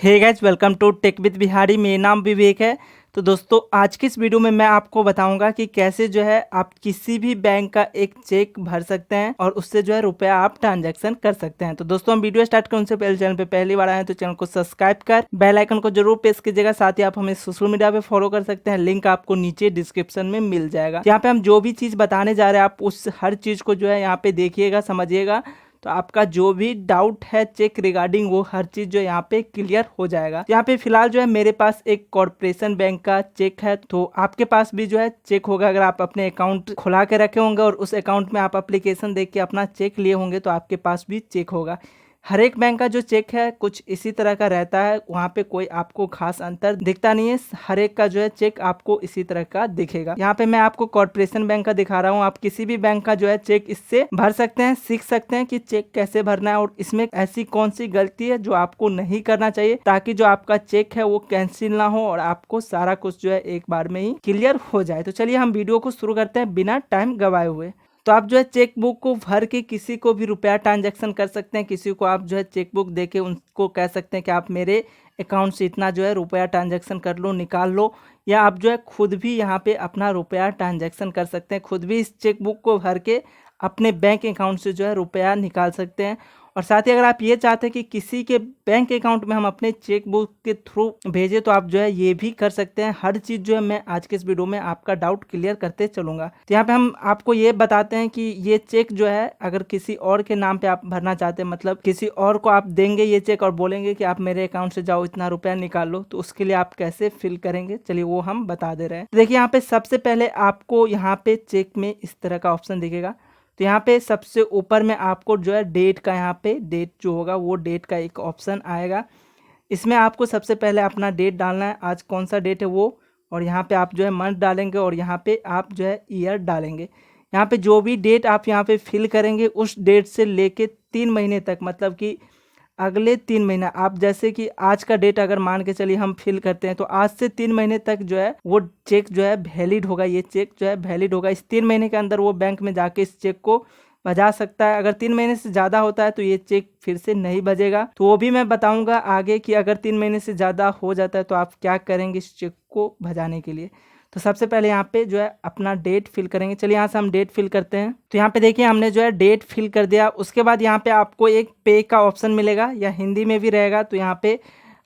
Hey guys, welcome to tech with Bihari. मेरा नाम विवेक है। तो दोस्तों, आज की इस वीडियो में मैं आपको बताऊंगा कि कैसे जो है आप किसी भी बैंक का एक चेक भर सकते हैं और उससे जो है रुपया आप ट्रांजैक्शन कर सकते हैं। तो दोस्तों, हम वीडियो स्टार्ट करने से पहले चैनल पे पहली बार आए हैं तो चैनल को सब्सक्राइब कर बेल आइकन को जरूर प्रेस कीजिएगा। साथ ही आप हमें सोशल मीडिया पे फॉलो कर सकते हैं, लिंक आपको नीचे डिस्क्रिप्शन में मिल जाएगा। यहाँ पे हम जो भी चीज़ बताने जा रहे हैं आप उस हर चीज़ को जो है यहाँ पे देखिएगा, समझिएगा। तो आपका जो भी डाउट है चेक रिगार्डिंग वो हर चीज़ जो यहाँ पे क्लियर हो जाएगा। यहाँ पे फिलहाल जो है मेरे पास एक कॉर्पोरेशन बैंक का चेक है, तो आपके पास भी जो है चेक होगा। अगर आप अपने अकाउंट खुला के रखे होंगे और उस अकाउंट में आप एप्लीकेशन देख के अपना चेक लिए होंगे तो आपके पास भी चेक होगा। हर एक बैंक का जो चेक है कुछ इसी तरह का रहता है, वहाँ पे कोई आपको खास अंतर दिखता नहीं है। हर एक का जो है चेक आपको इसी तरह का दिखेगा। यहाँ पे मैं आपको कॉर्पोरेशन बैंक का दिखा रहा हूँ। आप किसी भी बैंक का जो है चेक इससे भर सकते हैं, सीख सकते हैं कि चेक कैसे भरना है और इसमें ऐसी कौन सी गलती है जो आपको नहीं करना चाहिए, ताकि जो आपका चेक है वो कैंसिल ना हो और आपको सारा कुछ जो है एक बार में ही क्लियर हो जाए। तो चलिए हम वीडियो को शुरू करते हैं बिना टाइम गवाए हुए। तो आप जो है चेक बुक को भर के किसी को भी रुपया ट्रांजैक्शन कर सकते हैं। किसी को आप जो है चेक बुक दे के उनको कह सकते हैं कि आप मेरे अकाउंट से इतना जो है रुपया ट्रांजैक्शन कर लो, निकाल लो। या आप जो है खुद भी यहाँ पे अपना रुपया ट्रांजैक्शन कर सकते हैं। खुद भी इस चेक बुक को भर के अपने बैंक अकाउंट से जो है रुपया निकाल सकते हैं। और साथ ही अगर आप ये चाहते हैं कि किसी के बैंक अकाउंट में हम अपने चेक बुक के थ्रू भेजें तो आप जो है ये भी कर सकते हैं। हर चीज़ जो है मैं आज के इस वीडियो में आपका डाउट क्लियर करते चलूँगा। तो यहाँ पे हम आपको ये बताते हैं कि ये चेक जो है अगर किसी और के नाम पे आप भरना चाहते हैं, मतलब किसी और को आप देंगे ये चेक और बोलेंगे कि आप मेरे अकाउंट से जाओ इतना रुपया निकाल लो, तो उसके लिए आप कैसे फिल करेंगे, चलिए वो हम बता दे रहे हैं। देखिए यहाँ पे सबसे पहले आपको यहाँ पे चेक में इस तरह का ऑप्शन दिखेगा। तो यहाँ पे सबसे ऊपर में आपको जो है डेट का, यहाँ पे डेट जो होगा वो डेट का एक ऑप्शन आएगा। इसमें आपको सबसे पहले अपना डेट डालना है, आज कौन सा डेट है वो, और यहाँ पे आप जो है मंथ डालेंगे और यहाँ पे आप जो है ईयर डालेंगे। यहाँ पे जो भी डेट आप यहाँ पे फिल करेंगे उस डेट से लेके 3 महीने तक, मतलब कि अगले 3 महीना, आप जैसे कि आज का डेट अगर मान के चलिए हम फिल करते हैं तो आज से 3 महीने तक जो है वो चेक जो है वैलिड होगा। ये चेक जो है वैलिड होगा। इस 3 महीने के अंदर वो बैंक में जाके इस चेक को बजा सकता है। अगर 3 महीने से ज़्यादा होता है तो ये चेक फिर से नहीं बजेगा। तो वो भी मैं बताऊंगा आगे कि अगर 3 महीने से ज़्यादा हो जाता है तो आप क्या करेंगे इस चेक को भजाने के लिए। तो सबसे पहले यहाँ पे जो है अपना डेट फिल करेंगे। चलिए यहाँ से हम डेट फिल करते हैं। तो यहाँ पे देखिए हमने जो है डेट फिल कर दिया। उसके बाद यहाँ पे आपको एक पे का ऑप्शन मिलेगा, या हिंदी में भी रहेगा। तो यहाँ पे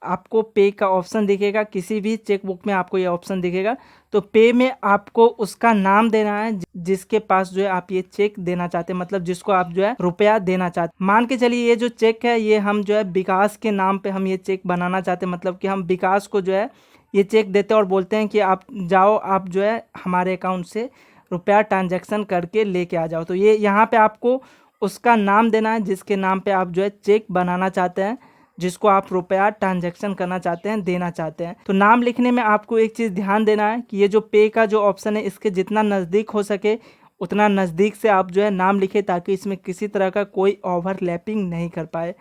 आपको पे का ऑप्शन दिखेगा, किसी भी चेक बुक में आपको ये ऑप्शन दिखेगा। तो पे में आपको उसका नाम देना है जिसके पास जो है आप ये चेक देना चाहते हैं, मतलब जिसको आप जो है रुपया देना चाहते हैं। मान के चलिए ये जो चेक है ये हम जो है विकास के नाम पे हम ये चेक बनाना चाहते हैं, मतलब कि हम विकास को जो है ये चेक देते हैं और बोलते हैं कि आप जाओ, आप जो है हमारे अकाउंट से रुपया ट्रांजैक्शन करके लेके आ जाओ। तो ये यहाँ पे आपको उसका नाम देना है जिसके नाम पे आप जो है चेक बनाना चाहते हैं, जिसको आप रुपया ट्रांजैक्शन करना चाहते हैं, देना चाहते हैं। तो नाम लिखने में आपको एक चीज़ ध्यान देना है कि ये जो पे का जो ऑप्शन है इसके जितना नज़दीक हो सके उतना नज़दीक से आप जो है नाम लिखें, ताकि इसमें किसी तरह का कोई ओवरलैपिंग नहीं कर पाए।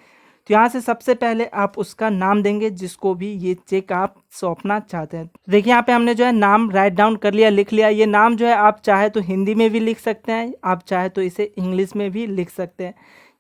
तो यहाँ से सबसे पहले आप उसका नाम देंगे जिसको भी ये चेक आप सौंपना चाहते हैं। देखिए यहाँ पे हमने जो है नाम राइट डाउन कर लिया, लिख लिया। ये नाम जो है आप चाहे तो हिंदी में भी लिख सकते हैं, आप चाहे तो इसे इंग्लिश में भी लिख सकते हैं।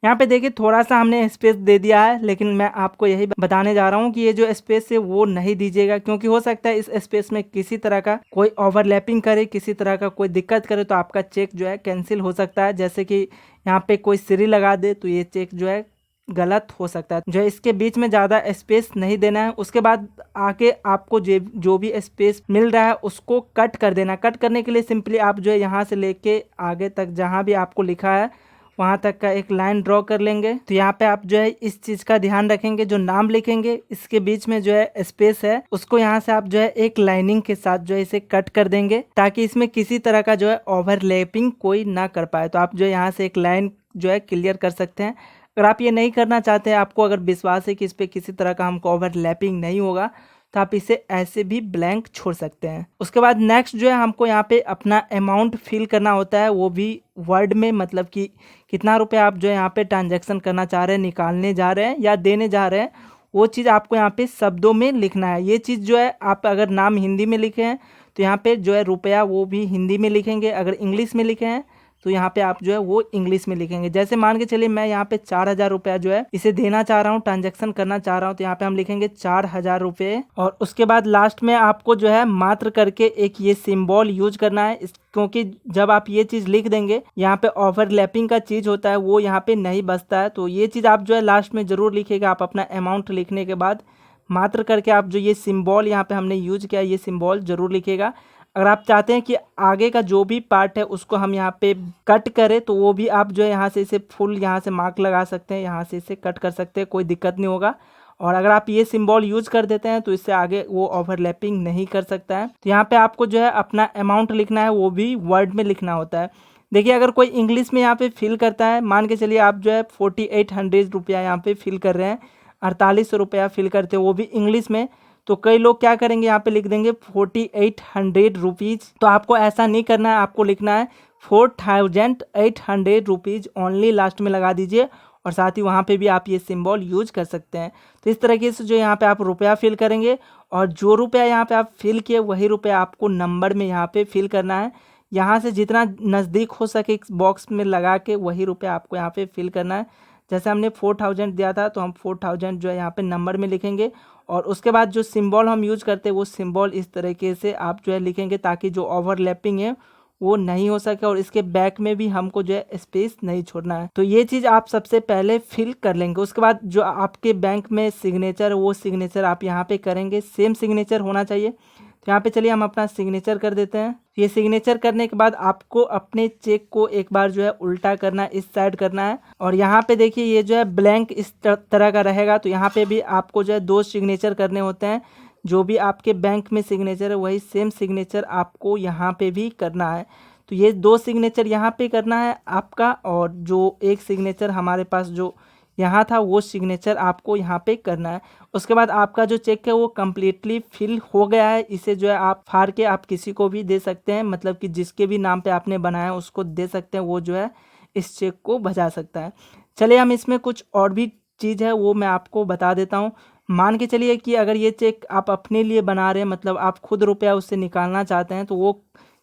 यहाँ पे देखिए थोड़ा सा हमने स्पेस दे दिया है, लेकिन मैं आपको यही बताने जा रहा हूँ कि ये जो स्पेस है वो नहीं दीजिएगा, क्योंकि हो सकता है इस स्पेस में किसी तरह का कोई ओवरलैपिंग करे, किसी तरह का कोई दिक्कत करे तो आपका चेक जो है कैंसिल हो सकता है। जैसे कि यहाँ पे कोई सीरी लगा दे तो ये चेक जो है गलत हो सकता है। जो इसके बीच में ज़्यादा स्पेस नहीं देना है। उसके बाद आके आपको जो भी स्पेस मिल रहा है उसको कट कर देना। कट करने के लिए सिंपली आप जो है यहाँ से लेके आगे तक जहाँ भी आपको लिखा है वहाँ तक का एक लाइन ड्रॉ कर लेंगे। तो यहाँ पे आप जो है इस चीज़ का ध्यान रखेंगे, जो नाम लिखेंगे इसके बीच में जो है स्पेस है उसको यहाँ से आप जो है एक लाइनिंग के साथ जो है इसे कट कर देंगे, ताकि इसमें किसी तरह का जो है ओवरलैपिंग कोई ना कर पाए। तो आप जो है यहाँ से एक लाइन जो है क्लियर कर सकते हैं। अगर आप ये नहीं करना चाहते हैं, आपको अगर विश्वास है कि इस पर किसी तरह का हमको ओवरलैपिंग नहीं होगा, तो आप इसे ऐसे भी ब्लैंक छोड़ सकते हैं। उसके बाद नेक्स्ट जो है हमको यहाँ पे अपना अमाउंट फिल करना होता है, वो भी वर्ड में, मतलब कि कितना रुपया आप जो है यहाँ पे ट्रांजैक्शन करना चाह रहे हैं, निकालने जा रहे हैं या देने जा रहे हैं, वो चीज़ आपको यहाँ पे शब्दों में लिखना है। ये चीज़ जो है आप अगर नाम हिंदी में लिखे हैं तो यहाँ पे जो है रुपया वो भी हिंदी में लिखेंगे, अगर इंग्लिश में लिखे हैं तो यहाँ पे आप जो है वो इंग्लिश में लिखेंगे। जैसे मान के चलिए मैं यहाँ पे 4,000 रुपया जो है इसे देना चाह रहा हूँ, ट्रांजैक्शन करना चाह रहा हूँ, तो यहाँ पे हम लिखेंगे 4,000 रुपये। और उसके बाद लास्ट में आपको जो है मात्र करके एक ये सिंबल यूज करना है, क्योंकि जब आप ये चीज़ लिख देंगे यहाँ पे ओवरलैपिंग का चीज़ होता है वो यहाँ पे नहीं बचता है। तो ये चीज़ आप जो है लास्ट में ज़रूर लिखिएगा। आप अपना अमाउंट लिखने के बाद मात्र करके आप जो ये सिंबल यहाँ पे हमने यूज किया ये सिंबल ज़रूर लिखिएगा। अगर आप चाहते हैं कि आगे का जो भी पार्ट है उसको हम यहाँ पे कट करें तो वो भी आप जो है यहाँ से इसे फुल यहाँ से मार्क लगा सकते हैं, यहाँ से इसे कट कर सकते हैं, कोई दिक्कत नहीं होगा। और अगर आप ये सिंबल यूज कर देते हैं तो इससे आगे वो ओवरलैपिंग नहीं कर सकता है। तो यहाँ पे आपको जो है अपना अमाउंट लिखना है, वो भी वर्ड में लिखना होता है। देखिए अगर कोई इंग्लिश में यहाँ पे फिल करता है, मान के चलिए आप जो है 4800 रुपया यहाँ पे फिल कर रहे हैं, 4800 रुपया फिल करते हैं वो भी इंग्लिश में, तो कई लोग क्या करेंगे यहाँ पे लिख देंगे 4800 रुपीज़। तो आपको ऐसा नहीं करना है, आपको लिखना है 4800 रुपीज़ ओनली, लास्ट में लगा दीजिए। और साथ ही वहाँ पे भी आप ये सिंबल यूज कर सकते हैं। तो इस तरीके से जो यहाँ पे आप रुपया फिल करेंगे और जो रुपया यहाँ पे आप फिल किए वही रुपया आपको नंबर में यहाँ पे फिल करना है। यहाँ से जितना नज़दीक हो सके बॉक्स में लगा के वही रुपया आपको यहाँ पे फिल करना है। जैसे हमने 4000 दिया था तो हम 4000 जो है यहाँ पे नंबर में लिखेंगे। और उसके बाद जो सिंबल हम यूज करते हैं वो सिंबल इस तरीके से आप जो है लिखेंगे ताकि जो ओवरलैपिंग है वो नहीं हो सके और इसके बैक में भी हमको जो है स्पेस नहीं छोड़ना है। तो ये चीज़ आप सबसे पहले फिल कर लेंगे। उसके बाद जो आपके बैंक में सिग्नेचर वो सिग्नेचर आप यहाँ पे करेंगे, सेम सिग्नेचर होना चाहिए। तो यहाँ पे चलिए हम अपना सिग्नेचर कर देते हैं। ये सिग्नेचर करने के बाद आपको अपने चेक को एक बार जो है उल्टा करना है, इस साइड करना है। और यहाँ पे देखिए ये जो है ब्लैंक इस तरह का रहेगा। तो यहाँ पे भी आपको जो है 2 सिग्नेचर करने होते हैं। जो भी आपके बैंक में सिग्नेचर है वही सेम सिग्नेचर आपको यहाँ पे भी करना है। तो ये 2 सिग्नेचर यहाँ पे करना है आपका, और जो एक सिग्नेचर हमारे पास जो यहाँ था वो सिग्नेचर आपको यहाँ पे करना है। उसके बाद आपका जो चेक है वो कम्प्लीटली फिल हो गया है। इसे जो है आप फाड़ के आप किसी को भी दे सकते हैं, मतलब कि जिसके भी नाम पे आपने बनाया उसको दे सकते हैं, वो जो है इस चेक को भजा सकता है। चलिए हम इसमें कुछ और भी चीज़ है वो मैं आपको बता देता हूँ। मान के चलिए कि अगर ये चेक आप अपने लिए बना रहे हैं, मतलब आप खुद रुपया उससे निकालना चाहते हैं, तो वो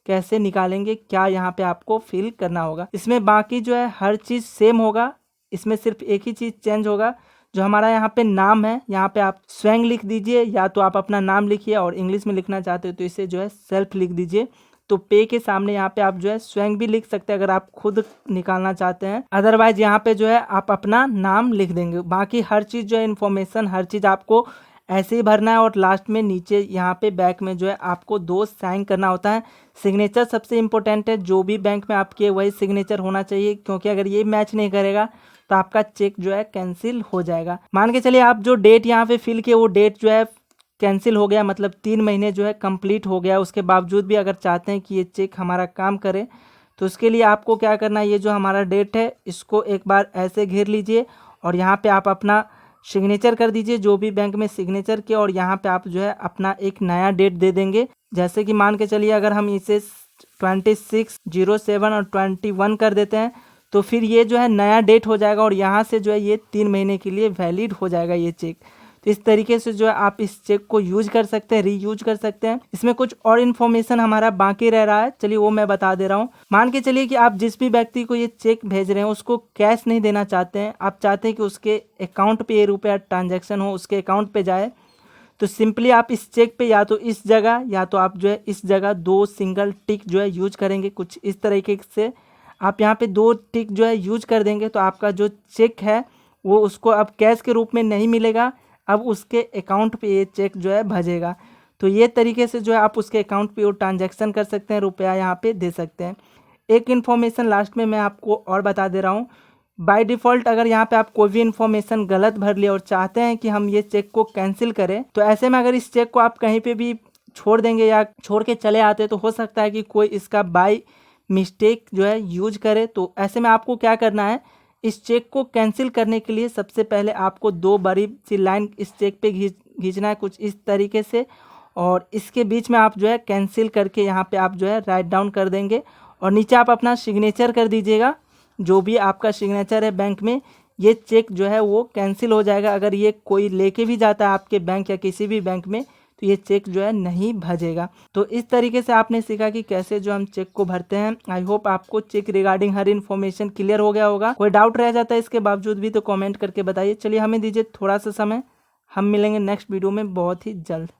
कैसे निकालेंगे, क्या यहाँ पे आपको फिल करना होगा। इसमें बाकी जो है हर चीज़ सेम होगा, इसमें सिर्फ एक ही चीज़ चेंज होगा। जो हमारा यहाँ पे नाम है यहाँ पे आप स्वयं लिख दीजिए, या तो आप अपना नाम लिखिए, और इंग्लिश में लिखना चाहते हो तो इसे जो है सेल्फ लिख दीजिए। तो पे के सामने यहाँ पे आप जो है स्वयं भी लिख सकते हैं अगर आप खुद निकालना चाहते हैं, अदरवाइज यहाँ पे जो है आप अपना नाम लिख देंगे। बाकी हर चीज़ जो है इन्फॉर्मेशन हर चीज़ आपको ऐसे ही भरना है। और लास्ट में नीचे यहाँ पे बैक में जो है आपको 2 साइन करना होता है। सिग्नेचर सबसे इम्पोर्टेंट है, जो भी बैंक में आपके वही सिग्नेचर होना चाहिए, क्योंकि अगर ये मैच नहीं करेगा तो आपका चेक जो है कैंसिल हो जाएगा। मान के चलिए आप जो डेट यहाँ पे फिल किए वो डेट जो है कैंसिल हो गया, मतलब 3 महीने जो है कंप्लीट हो गया। उसके बावजूद भी अगर चाहते हैं कि ये चेक हमारा काम करे तो उसके लिए आपको क्या करना है, ये जो हमारा डेट है इसको एक बार ऐसे घेर लीजिए और यहाँ पे आप अपना सिग्नेचर कर दीजिए जो भी बैंक में सिग्नेचर किया, और यहाँ पे आप जो है अपना एक नया डेट दे देंगे। जैसे कि मान के चलिए अगर हम इसे 26/07 और 21 कर देते हैं तो फिर ये जो है नया डेट हो जाएगा, और यहाँ से जो है ये 3 महीने के लिए वैलिड हो जाएगा ये चेक। तो इस तरीके से जो है आप इस चेक को यूज कर सकते हैं, रीयूज कर सकते हैं। इसमें कुछ और इन्फॉर्मेशन हमारा बाकी रह रहा है, चलिए वो मैं बता दे रहा हूँ। मान के चलिए कि आप जिस भी व्यक्ति को ये चेक भेज रहे हैं उसको कैश नहीं देना चाहते हैं, आप चाहते हैं कि उसके अकाउंट पे ये रुपया ट्रांजैक्शन हो, उसके अकाउंट पे जाए। तो सिंपली आप इस चेक पे या तो इस जगह या तो आप जो है इस जगह 2 सिंगल टिक जो है यूज करेंगे। कुछ इस तरीके से आप यहाँ पे 2 टिक जो है यूज कर देंगे तो आपका जो चेक है वो उसको अब कैश के रूप में नहीं मिलेगा, अब उसके अकाउंट पे ये चेक जो है भेजेगा। तो ये तरीके से जो है आप उसके अकाउंट पे वो ट्रांजैक्शन कर सकते हैं, रुपया यहाँ पे दे सकते हैं। एक इन्फॉर्मेशन लास्ट में मैं आपको और बता दे रहा हूँ। बाय डिफ़ॉल्ट अगर यहाँ पे आप कोई भी इन्फॉर्मेशन गलत भर लिया और चाहते हैं कि हम ये चेक को कैंसिल करें, तो ऐसे में अगर इस चेक को आप कहीं पे भी छोड़ देंगे या छोड़ के चले आते तो हो सकता है कि कोई इसका बाय मिस्टेक जो है यूज करे। तो ऐसे में आपको क्या करना है, इस चेक को कैंसिल करने के लिए सबसे पहले आपको 2 बड़ी सी लाइन इस चेक पे खींचना है कुछ इस तरीके से, और इसके बीच में आप जो है कैंसिल करके यहाँ पे आप जो है राइट डाउन कर देंगे, और नीचे आप अपना सिग्नेचर कर दीजिएगा। जो भी आपका सिग्नेचर है बैंक में, ये चेक जो है वो कैंसिल हो जाएगा। अगर ये कोई लेके भी जाता है आपके बैंक या किसी भी बैंक में तो तो ये चेक जो है नहीं भजेगा। तो इस तरीके से आपने सीखा कि कैसे जो हम चेक को भरते हैं। आई होप आपको चेक रिगार्डिंग हर इन्फॉर्मेशन क्लियर हो गया होगा। कोई डाउट रह जाता है इसके बावजूद भी तो कमेंट करके बताइए। चलिए हमें दीजिए थोड़ा सा समय, हम मिलेंगे नेक्स्ट वीडियो में बहुत ही जल्द।